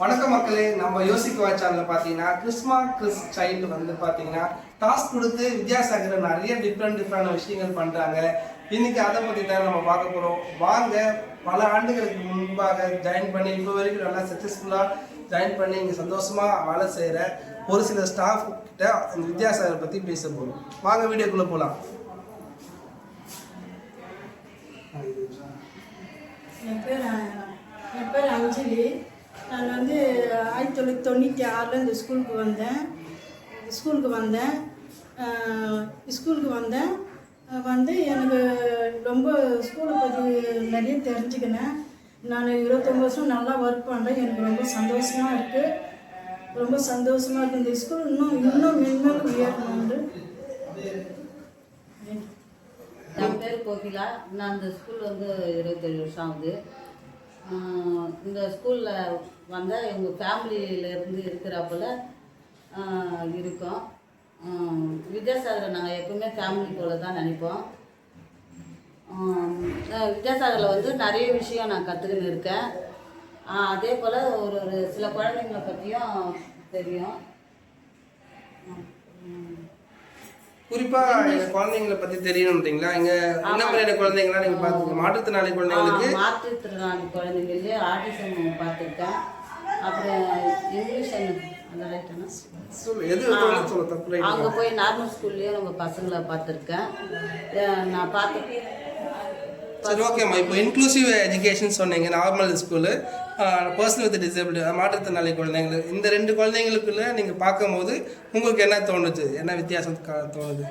வணக்கம் மக்களே, நம்ம யோசிக்க சேனலில் பார்த்தீங்கன்னா கிறிஸ்மா கிறிஸ் சைல்டு வந்து பார்த்தீங்கன்னா டாஸ்க் கொடுத்து வித்யாசாகர் நிறைய டிஃப்ரெண்ட் விஷயங்கள் பண்ணுறாங்க. இன்னைக்கு அதை பற்றி தான் நம்ம பார்க்க போகிறோம். வாங்க, பல ஆண்டுகளுக்கு முன்பாக ஜாயின் பண்ணி இப்போ வரைக்கும் நல்லா சக்ஸஸ்ஃபுல்லாக ஜாயின் பண்ணி இங்கே சந்தோஷமாக வேலை செய்கிற ஒரு சில ஸ்டாஃப் கிட்ட இந்த வித்யாசாகரை பற்றி பேச போகிறோம். வாங்க வீடியோக்குள்ளே போகலாம். என் பேர் அஞ்சலி. நான் வந்து 1996 இந்த ஸ்கூலுக்கு வந்தேன். வந்து எனக்கு ரொம்ப ஸ்கூலை பற்றி நிறைய தெரிஞ்சுக்கினேன். நான் 29 வருஷம் நல்லா ஒர்க் பண்ணுறேன். எனக்கு ரொம்ப சந்தோஷமாக இருக்குது. இந்த ஸ்கூல் இன்னும் மென்மேலும் உயரணும்னு. என் பேர் கோகிலா. நான் இந்த ஸ்கூல் வந்து 27 வருஷம் ஆகுது. இந்த ஸ்கூலில் வந்தால் எங்கள் ஃபேமிலியிலேருந்து இருக்கிறப்பல இருக்கோம். வித்யாசாகரை நாங்கள் எப்பவுமே ஃபேமிலி போல தான் நினைப்போம். வித்யாசாகரில் வந்து நிறைய விஷயம் நான் கற்றுக்கின்னு இருக்கேன். அதே போல் ஒரு சில குழந்தைங்களை பற்றியும் தெரியும். குறிப்பாக குழந்தைங்களை பற்றி தெரியணுன்றீங்களா? இங்கே என்ன மாதிரியான குழந்தைங்களா நீங்கள் பார்த்துருக்கீங்க? மாற்றுத்திறனாளி குழந்தைங்களே ஆட்டிசம் பார்த்துருக்கேன். அப்புறம் இங்கிலீஷ் அந்த ரைட்டான அங்கே போய் நார்மல் ஸ்கூல்லேயும் நம்ம பசங்களை பார்த்துருக்கேன். நான் பார்த்துருக்கேன். சரி, ஓகேம்மா. இப்போ இன்க்ளூசிவ் எஜுகேஷன் சொன்னீங்க, normal school, person with disability, மாற்றுத்திறனாளி குழந்தைங்கள், இந்த ரெண்டு குழந்தைங்களுக்குள்ள நீங்கள் பார்க்கும்போது உங்களுக்கு என்ன தோணுது? என்ன வித்தியாசம் தோணுது?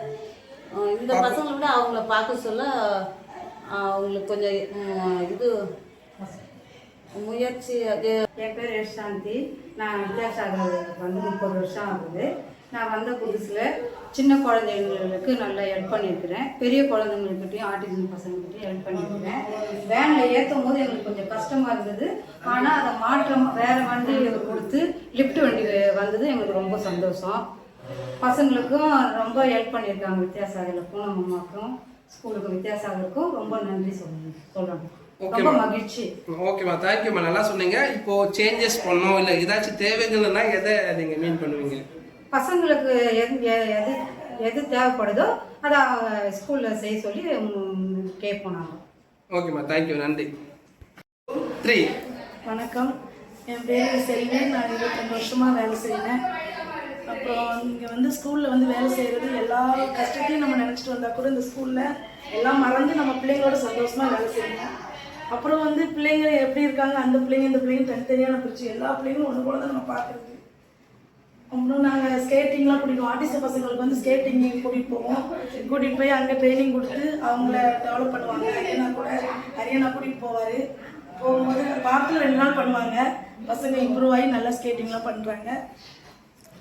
இந்த பசங்களை விட அவங்கள பார்க்க சொல்ல அவங்களுக்கு கொஞ்சம் இது முயற்சி. என் பேர் யஷாந்தி. நான் வித்யாசாகர் வந்து 30 வருஷம் ஆகுது. நான் வந்த புதுசில் சின்ன குழந்தைங்களுக்கு நல்லா ஹெல்ப் பண்ணியிருக்கிறேன். பெரிய குழந்தைங்கக்கிட்டையும் ஆட்டிசம் பசங்கள்கிட்டையும் ஹெல்ப் பண்ணியிருக்கிறேன். வேனில் ஏற்றும் போது எங்களுக்கு கொஞ்சம் கஷ்டமாக இருந்தது. ஆனால் அதை மாற்றம் வேறு வண்டி கொடுத்து லிஃப்ட் வண்டி வந்தது எங்களுக்கு ரொம்ப சந்தோஷம். பசங்களுக்கும் ரொம்ப ஹெல்ப் பண்ணியிருக்காங்க. வித்யாசாகருக்கும் நம்ம அம்மாவுக்கும் ஸ்கூலுக்கும் வித்யாசாகருக்கும் ரொம்ப நன்றி சொல்கிறாங்க. ரொம்ப மகிழ்ச்சி. ஓகேம்மா, தேங்க்யூம்மா, நல்லா சொன்னீங்க. இப்போ சேஞ்சஸ் பண்ணோம் இல்லை ஏதாச்சும் தேவைகள்னா எதை நீங்கள் மீன் பண்ணுவீங்க? பசங்களுக்கு எது தேவைப்படுதோ அதை ஸ்கூலில் செய்ய சொல்லி கேட்போம் நாங்கள். ஓகேம்மா, தேங்க்யூ, நன்றி. 3. வணக்கம், என் பேர் செல்வி. நான் 22 வருஷமாக வேலை செய்கிறேன். அப்புறம் இங்கே வந்து ஸ்கூலில் வந்து வேலை செய்கிறது எல்லா கஷ்டத்தையும் நம்ம நினச்சிட்டு வந்தால் கூட இந்த ஸ்கூலில் எல்லாம் மறந்து நம்ம பிள்ளைங்களோட சந்தோஷமாக வேலை செய்யணும். அப்புறம் வந்து பிள்ளைங்க எப்படி இருக்காங்க, அந்த பிள்ளைங்க இந்த பிள்ளைங்க தனித்தனியான பிரிச்சு எல்லா பிள்ளைங்களும் ஒன்று போல தான் நம்ம பார்க்குறது. அப்புறம் நாங்கள் ஸ்கேட்டிங்லாம் பிடிக்கும். ஆர்டிஸ்ட் பசங்களுக்கு வந்து ஸ்கேட்டிங் கூட்டிகிட்டு போய் அங்கே ட்ரைனிங் கொடுத்து அவங்கள டெவலப் பண்ணுவாங்க. ஹரியானா கூட்டிகிட்டு போகும்போது வாரத்தில் 2 நாள் பண்ணுவாங்க. பசங்க இம்ப்ரூவ் ஆகி நல்லா ஸ்கேட்டிங்லாம் பண்ணுறாங்க.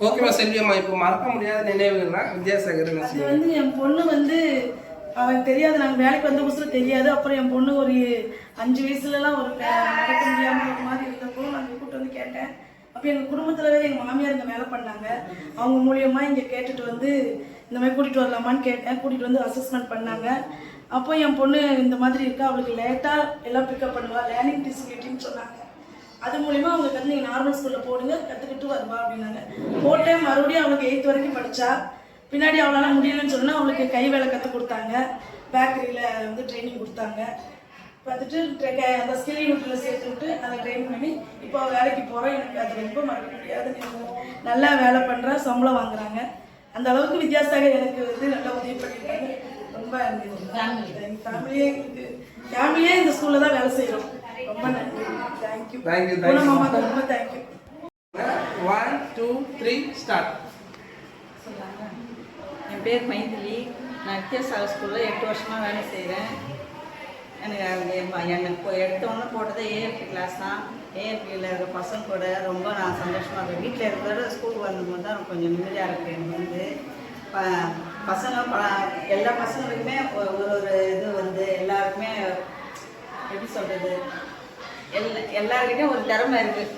ஓகேவா செல்வியம்மா, இப்போ மறக்க முடியாத நினைவுகள்னா வித்யாசாகர்? அது வந்து என் பொண்ணு வந்து அவன் தெரியாது, நாங்கள் வேலைக்கு வந்த புதுசில் தெரியாது. அப்புறம் என் பொண்ணு ஒரு 5 வயசுலலாம் ஒரு நடக்க முடியாமல் ஒரு மாதிரி இருந்தப்போ நான் கூப்பிட்டு வந்து கேட்டேன். அப்போ எங்கள் குடும்பத்திலவே எங்கள் மாமியார் இங்கே வேலை பண்ணாங்க. அவங்க மூலியமாக இங்கே கேட்டுட்டு வந்து இந்த மாதிரி கூட்டிகிட்டு வரலாமான்னு கேட்டேன். கூட்டிகிட்டு வந்து அசஸ்மெண்ட் பண்ணாங்க. அப்போ என் பொண்ணு இந்த மாதிரி இருக்கா, அவளுக்கு லேட்டாக எல்லாம் பிக்கப் பண்ணுவாள், லேர்னிங் டிசபிலிட்டின்னு சொன்னாங்க. அது மூலிமா அவங்களுக்கு வந்து நீங்கள் நார்மல் ஸ்கூலில் போடுங்க, கற்றுக்கிட்டு வருவா அப்படின்னாங்க. போட்டேன். மறுபடியும் அவளுக்கு 8th வரைக்கும் படித்தா. பின்னாடி அவளால் முடியலன்னு சொன்னால் அவளுக்கு கை வேலை கற்றுக் கொடுத்தாங்க. பேக்கரியில் வந்து ட்ரைனிங் கொடுத்தாங்க. பார்த்துட்டு அந்த ஸ்கில் யூனிட்டில் சேர்த்துக்கிட்டு அதை ட்ரெயின் பண்ணி இப்போ வேலைக்கு போகிறோம். எனக்கு அது ரொம்ப மறக்க முடியாது. நல்லா வேலை பண்ணுறா, சம்பளம் வாங்குறாங்க. அந்த அளவுக்கு வித்யாசாகர் எனக்கு வந்து நல்லா உதவி பண்ணியிருக்காங்க. ரொம்ப ஃபேமிலியே இந்த ஸ்கூலில் தான் வேலை செய்கிறோம். ரொம்ப நன்றி. தேங்க்யூ. ரொம்ப தேங்க்யூ. 1 2 3 ஸ்டார்ட். என் பேர் மைதிலி. நான் வித்யாசாகர் ஸ்கூலில் 8 வருஷமாக வேலை செய்கிறேன். எனக்கு எடுத்தோன்னே போட்டது ஏஎல்பி கிளாஸ் தான். ஏஎல்பியில் இருக்கிற பசங்க கூட ரொம்ப நான் சந்தோஷமாக இருக்கேன். வீட்டில் இருக்கிறத ஸ்கூலுக்கு வரும்போது தான் கொஞ்சம் நிம்மதியாக இருக்குது. எனக்கு வந்து பசங்க எல்லா பசங்களுக்குமே ஒரு இது வந்து எல்லாருக்குமே எப்படி சொல்கிறது, எல்லாருக்கிட்டையும் ஒரு திறமை இருக்குது.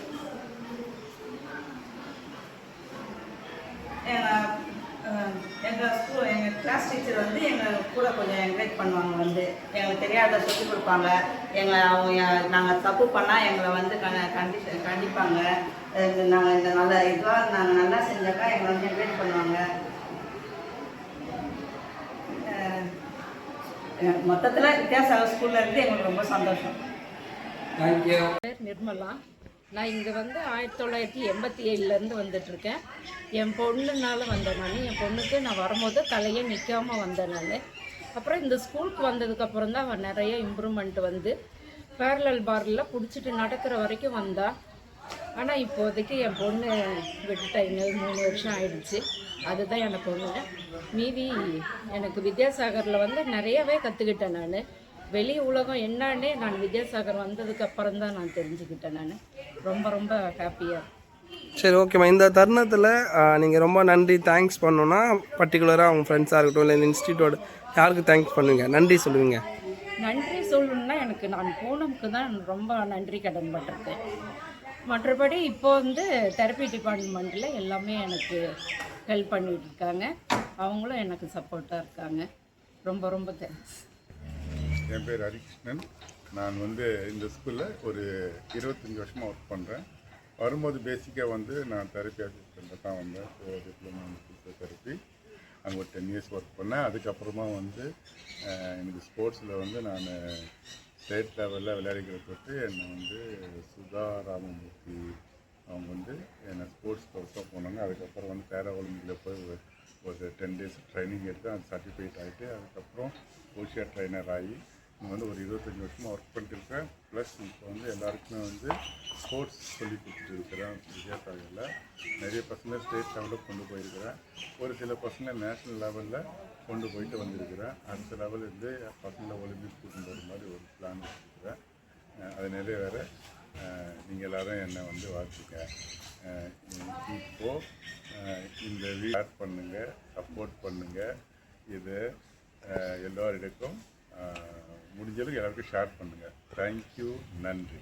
எங்கள் கிளாஸ் டீச்சர் வந்து எங்கள் கூட கொஞ்சம் என்கரேஜ் பண்ணுவாங்க, வந்து எங்களுக்கு தெரியாத சொல்லிக் கொடுப்பாங்க. நாங்கள் தப்பு பண்ணால் எங்களை வந்து கண்டிப்பாங்க. நாங்கள் இந்த நாங்கள் நல்லா செஞ்சாக்கா எங்களை வந்து என்கரேஜ் பண்ணுவாங்க. மொத்தத்தில் வித்யாசாகர் ஸ்கூலில் இருந்து எங்களுக்கு ரொம்ப சந்தோஷம். தேங்க்யூ. பேர் நிர்மலா. நான் இங்கே வந்து 1987 வந்துட்டுருக்கேன். என் பொண்ணுனால வந்தேன் நான். என் பொண்ணுக்கு நான் வரும்போது தலையே நிற்காமல் வந்தேன் நான். அப்புறம் இந்த ஸ்கூலுக்கு வந்ததுக்கப்புறம் தான் அவன் நிறைய இம்ப்ரூவ்மெண்ட் வந்து பேரலல் பாரில் பிடிச்சிட்டு நடக்கிற வரைக்கும் வந்தான். ஆனால் இப்போதைக்கு என் பொண்ணு விட்டுட்டா, இன்னும் 3 வருஷம் ஆயிடுச்சு. அதுதான் எனக்கு ஒன்று. மீதி எனக்கு வித்யாசாகரில் வந்து நிறையவே கற்றுக்கிட்டேன் நான். வெளி உலகம் என்னன்னே நான் வித்யாசாகர் வந்ததுக்கப்புறம் தான் நான் தெரிஞ்சுக்கிட்டேன் நான். ரொம்ப ரொம்ப ஹாப்பியாக. சரி, ஓகேம்மா. இந்த தருணத்தில் நீங்கள் ரொம்ப நன்றி தேங்க்ஸ் பண்ணணுன்னா பர்டிகுலராக அவங்க ஃப்ரெண்ட்ஸாக இருக்கட்டும் இல்லை இந்த இன்ஸ்டியூட்டோட யாருக்கு தேங்க்ஸ் பண்ணுவீங்க, நன்றி சொல்லுவீங்க? நன்றி சொல்லணுன்னா எனக்கு நான் பூனமுக்கு தான் ரொம்ப நன்றி கடன் பட்டிருக்கேன். மற்றபடி இப்போ வந்து தெரப்பி டிபார்ட்மெண்ட்டில் எல்லாமே எனக்கு ஹெல்ப் பண்ணிகிட்டு இருக்காங்க. அவங்களும் எனக்கு சப்போர்ட்டாக இருக்காங்க. ரொம்ப ரொம்ப தேங்க்ஸ். என் பேர் ஹரிகிருஷ்ணன். நான் வந்து இந்த ஸ்கூலில் ஒரு 25 வருஷமாக ஒர்க் பண்ணுறேன். வரும்போது பேசிக்காக வந்து நான் தெரப்பி அசிஸ்டண்ட்டாக தான் வந்தேன். Diploma in physiotherapy. அங்கே ஒரு 10 இயர்ஸ் ஒர்க் பண்ணேன். அதுக்கப்புறமா வந்து எனக்கு ஸ்போர்ட்ஸில் வந்து நான் ஸ்டேட் லெவலில் விளையாடிக்கிற தொட்டு என்னை வந்து சுதா ராமமூர்த்தி அவங்க வந்து என்னை ஸ்போர்ட்ஸ் கோர்ஸாக போனாங்க. அதுக்கப்புறம் வந்து பேரா ஒலிம்பிக்கில் போய் ஒரு 10 டேஸ் ட்ரைனிங் எடுத்து அது சர்டிஃபிகேட் ஆகிட்டு அதுக்கப்புறம் ஓஷியா ட்ரைனர் ஆகி இங்கே வந்து ஒரு 25 வருஷமாக ஒர்க் பண்ணிட்டுருக்கேன். ப்ளஸ் இப்போ வந்து எல்லாருக்குமே வந்து ஸ்போர்ட்ஸ் சொல்லி கொடுத்துட்டு இருக்கிறேன். வித்யாசாகரில் நிறைய பசங்க ஸ்டேட் லெவலில் கொண்டு போயிருக்கிறேன். ஒரு சில பசங்க நேஷ்னல் லெவலில் கொண்டு போயிட்டு வந்திருக்கிறேன். அடுத்த லெவலிருந்து பசங்களை ஒலிம்பிக் கூட்டிட்டு வர மாதிரி ஒரு பிளான் வச்சுருக்கிறேன். அது நிறைய வேறு நீங்கள் எல்லோரும் என்னை வந்து வாழ்த்துங்க. இப்போது இந்த ஷேர் பண்ணுங்கள், சப்போர்ட் பண்ணுங்கள். இது எல்லோரிடக்கும் முடிஞ்சளவுக்கு எல்லாருக்கும் ஷேர் பண்ணுங்கள். தேங்க்யூ, நன்றி.